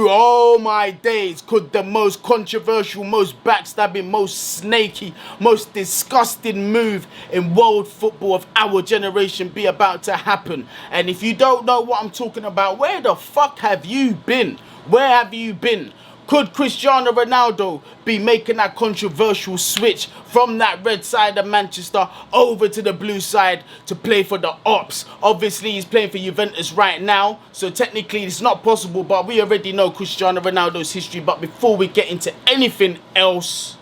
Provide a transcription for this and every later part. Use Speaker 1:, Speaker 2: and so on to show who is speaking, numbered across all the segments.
Speaker 1: Oh my days, could the most controversial, most backstabbing, most snaky, most disgusting move in world football of our generation be about to happen? And if you don't know what I'm talking about, where the fuck have you been? Where have you been? Could Cristiano Ronaldo be making that controversial switch from that red side of Manchester over to the blue side to play for the Opps? Obviously, he's playing for Juventus right now, so technically it's not possible, but we already know Cristiano Ronaldo's history. But before we get into anything else,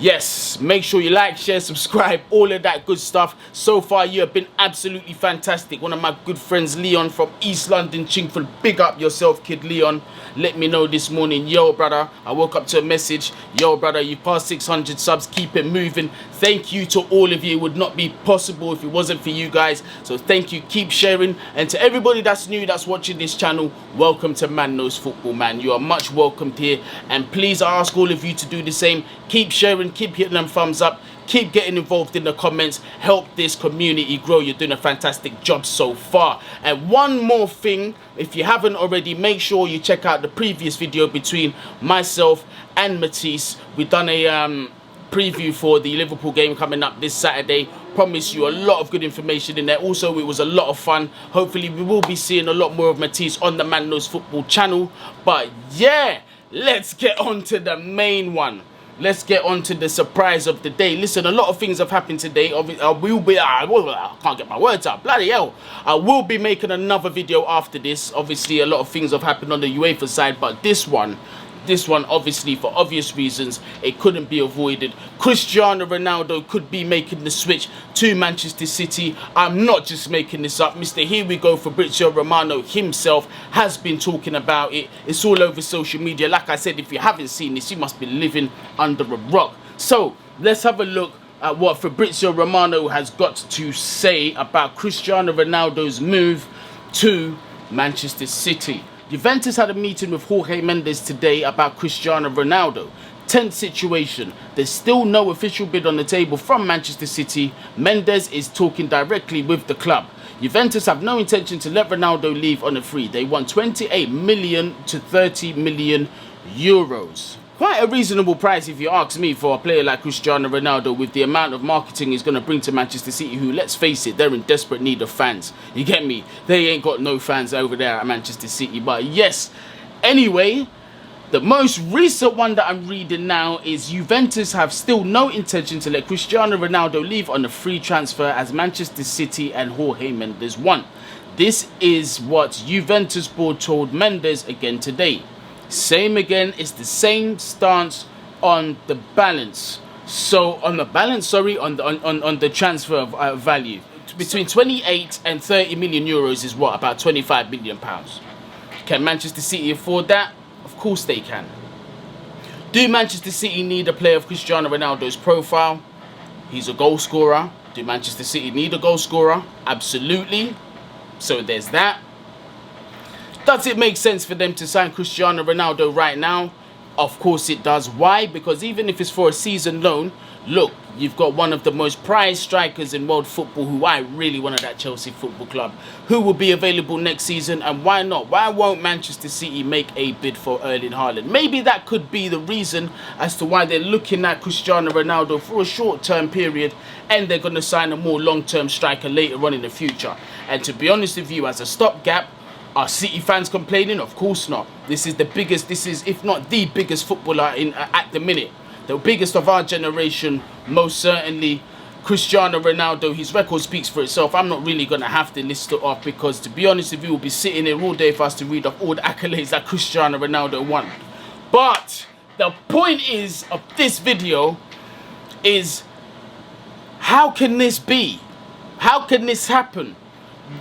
Speaker 1: yes, make sure you like, share, subscribe, all of that good stuff. So far, you have been absolutely fantastic. One of my good friends, Leon from East London, Chingford. Big up yourself, kid Leon. Let me know this morning, yo, brother, I woke up to a message. Yo, brother, you passed 600 subs. Keep it moving. Thank you to all of you. It would not be possible if it wasn't for you guys. So thank you. Keep sharing. And to everybody that's new, that's watching this channel, welcome to Man Knows Football, man. You are much welcomed here. And please, I ask all of you to do the same. Keep sharing. Keep hitting them thumbs up, keep getting involved in the comments, help this community grow. You're doing a fantastic job so far. And one more thing, if you haven't already, make sure you check out the previous video between myself and Matisse. We've done a preview for the Liverpool game coming up this Saturday. Promise you a lot of good information in there. Also, it was a lot of fun. Hopefully we will be seeing a lot more of Matisse on the Man Knows Football channel. But yeah, let's get on to the main one. Let's get on to the surprise of the day. Listen, a lot of things have happened today. I can't get my words out. Bloody hell. I will be making another video after this. Obviously, a lot of things have happened on the UEFA side, but this one, obviously, for obvious reasons, it couldn't be avoided. Cristiano Ronaldo could be making the switch to Manchester City. I'm not just making this up. Mr. Here We Go Fabrizio Romano himself has been talking about it. It's all over social media. Like I said, if you haven't seen this, you must be living under a rock. So let's have a look at what Fabrizio Romano has got to say about Cristiano Ronaldo's move to Manchester City. Juventus had a meeting with Jorge Mendes today about Cristiano Ronaldo. Tense situation. There's still no official bid on the table from Manchester City. Mendes is talking directly with the club. Juventus have no intention to let Ronaldo leave on a free. They want 28 million to 30 million euros. Quite a reasonable price, if you ask me, for a player like Cristiano Ronaldo, with the amount of marketing he's going to bring to Manchester City, who, let's face it, they're in desperate need of fans. You get me? They ain't got no fans over there at Manchester City. But yes, anyway, the most recent one that I'm reading now is Juventus have still no intention to let Cristiano Ronaldo leave on a free transfer, as Manchester City and Jorge Mendes want. This is what Juventus board told Mendes again today. Same again, it's the same stance on the balance. So on the balance, sorry, on the transfer value, between 28 and 30 million euros is what, about 25 million pounds. Can Manchester City afford that? Of course they can. Do Manchester City need a player of Cristiano Ronaldo's profile? He's a goal scorer. Do Manchester City need a goal scorer? Absolutely. So there's that. Does it make sense for them to sign Cristiano Ronaldo right now? Of course it does. Why? Because even if it's for a season loan, look, you've got one of the most prized strikers in world football, who I really wanted at Chelsea Football Club, who will be available next season. And why not? Why won't Manchester City make a bid for Erling Haaland? Maybe that could be the reason as to why they're looking at Cristiano Ronaldo for a short-term period, and they're going to sign a more long-term striker later on in the future. And to be honest with you, as a stopgap, are City fans complaining? Of course not. This is the biggest, this is, if not the biggest footballer in at the minute. The biggest of our generation, most certainly. Cristiano Ronaldo, his record speaks for itself. I'm not really going to have to list it off, because to be honest with you, we'll be sitting here all day for us to read off all the accolades that Cristiano Ronaldo won. But the point is of this video is, how can this be? How can this happen?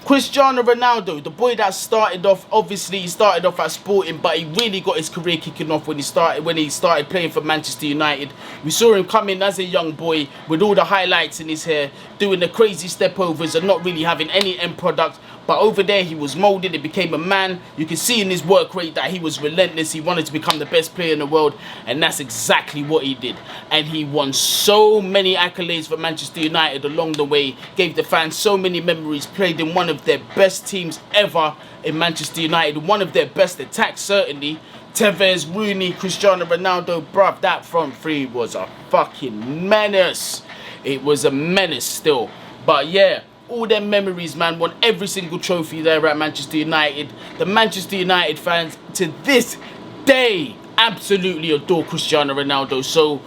Speaker 1: Cristiano Ronaldo, the boy that started off, obviously he started off at Sporting, but he really got his career kicking off when he started playing for Manchester United. We saw him come in as a young boy with all the highlights in his hair, doing the crazy step overs and not really having any end product. But over there, he was molded. He became a man. You can see in his work rate that he was relentless. He wanted to become the best player in the world, and that's exactly what he did. And he won so many accolades for Manchester United along the way, gave the fans so many memories, played in one of their best teams ever in Manchester United, one of their best attacks, certainly. Tevez, Rooney, Cristiano Ronaldo, bruv, that front three was a fucking menace. It was a menace still. But yeah, all them memories, man. Won every single trophy there at Manchester United. The Manchester United fans to this day absolutely adore Cristiano Ronaldo. So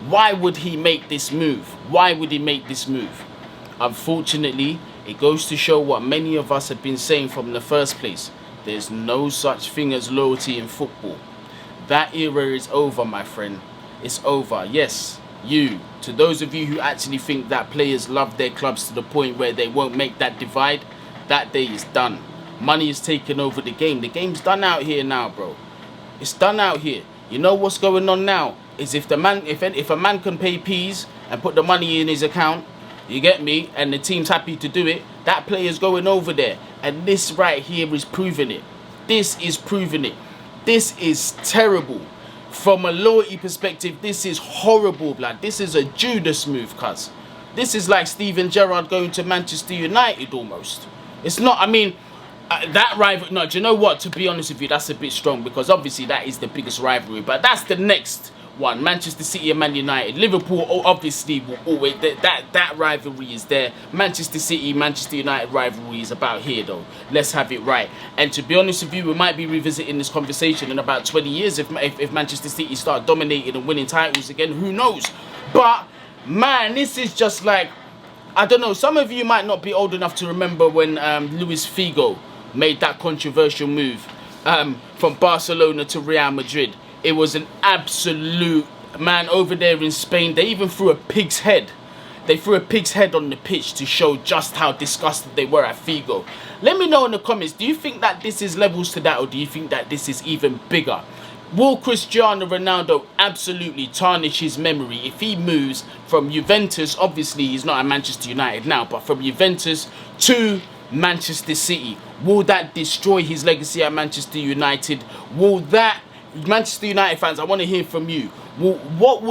Speaker 1: why would he make this move? Why would he make this move? Unfortunately, it goes to show what many of us have been saying from the first place. There's no such thing as loyalty in football. That era is over, my friend. It's over. Yes, to those of you who actually think that players love their clubs to the point where they won't make that divide, that day is done. Money is taking over the game. The game's done out here now, bro. It's done out here. You know what's going on now? Is if a man can pay P's and put the money in his account, you get me, and the team's happy to do it, that player's going over there. And this right here is proving it. This is proving it. This is terrible. From a loyalty perspective, this is horrible, blood. This is a Judas move, cuz. This is like Steven Gerrard going to Manchester United almost. It's not, I mean, that rivalry, no, do you know what? To be honest with you, that's a bit strong because obviously that is the biggest rivalry. But that's the next one, Manchester City and Man United. Liverpool obviously will always, that rivalry is there. Manchester City, Manchester United rivalry is about here though. Let's have it right. And to be honest with you, we might be revisiting this conversation in about 20 years if Manchester City start dominating and winning titles again. Who knows? But man, this is just like, I don't know, some of you might not be old enough to remember when Luis Figo made that controversial move from Barcelona to Real Madrid. It was an absolute, man, over there in Spain, they even threw a pig's head. They threw a pig's head on the pitch to show just how disgusted they were at Figo. Let me know in the comments, do you think that this is levels to that, or do you think that this is even bigger? Will Cristiano Ronaldo absolutely tarnish his memory if he moves from Juventus? Obviously, he's not at Manchester United now, but from Juventus to Manchester City. Will that destroy his legacy at Manchester United? Will that, Manchester United fans, I want to hear from you. What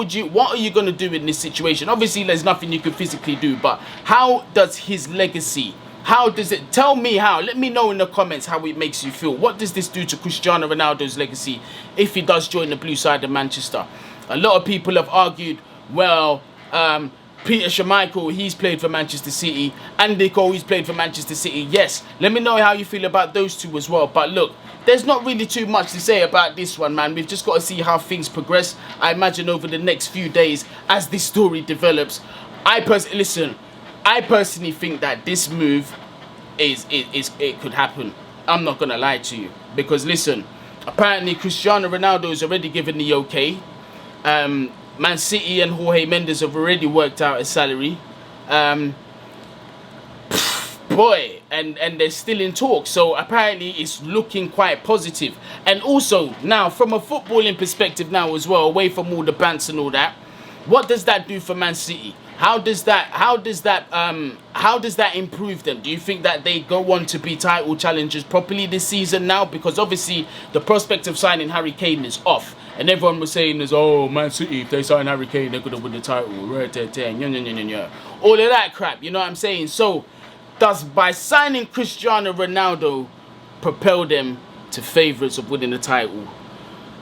Speaker 1: are you going to do in this situation? Obviously, there's nothing you can physically do, but how does his legacy, how does it, tell me how, let me know in the comments how it makes you feel. What does this do to Cristiano Ronaldo's legacy if he does join the blue side of Manchester? A lot of people have argued, well, Peter Schmeichel, he's played for Manchester City. Andy Cole, he's played for Manchester City. Yes, let me know how you feel about those two as well. But look, there's not really too much to say about this one, man. We've just got to see how things progress. I imagine over the next few days as this story develops. I personally think that this move it could happen. I'm not going to lie to you. Because listen, apparently Cristiano Ronaldo has already given the okay. Man City and Jorge Mendes have already worked out a salary. Boy, and they're still in talks. So apparently it's looking quite positive. And also now from a footballing perspective now as well, away from all the bants and all that, what does that do for Man City? How does that improve them? Do you think that they go on to be title challengers properly this season now? Because obviously the prospect of signing Harry Kane is off. And everyone was saying, oh, Man City, if they sign Harry Kane, they're going to win the title. All of that crap, you know what I'm saying? So, does by signing Cristiano Ronaldo propel them to favourites of winning the title?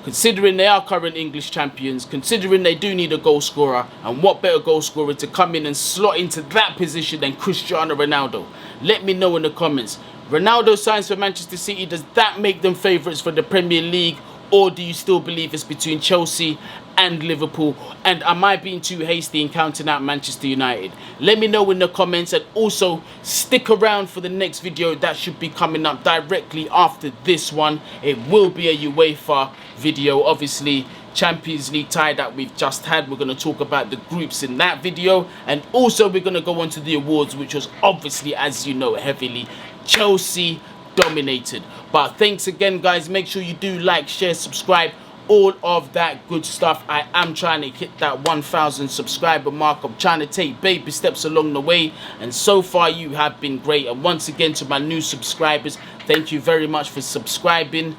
Speaker 1: Considering they are current English champions, considering they do need a goal scorer, and what better goal scorer to come in and slot into that position than Cristiano Ronaldo? Let me know in the comments. Ronaldo signs for Manchester City, does that make them favourites for the Premier League? Or do you still believe it's between Chelsea and Liverpool? And am I being too hasty in counting out Manchester United? Let me know in the comments, and also stick around for the next video that should be coming up directly after this one. It will be a UEFA video, obviously. Champions League tie that we've just had. We're going to talk about the groups in that video. And also we're going to go on to the awards, which was obviously, as you know, heavily Chelsea dominated. But thanks again, guys. Make sure you do like, share, subscribe. all of that good stuff. I am trying to hit that 1,000 subscriber mark. I'm trying to take baby steps along the way, and so far you have been great. And once again, to my new subscribers, thank you very much for subscribing.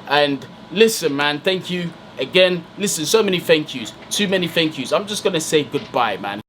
Speaker 1: And listen, man, thank you again. Listen, so many thank yous, too many thank yous. I'm just gonna say goodbye, man.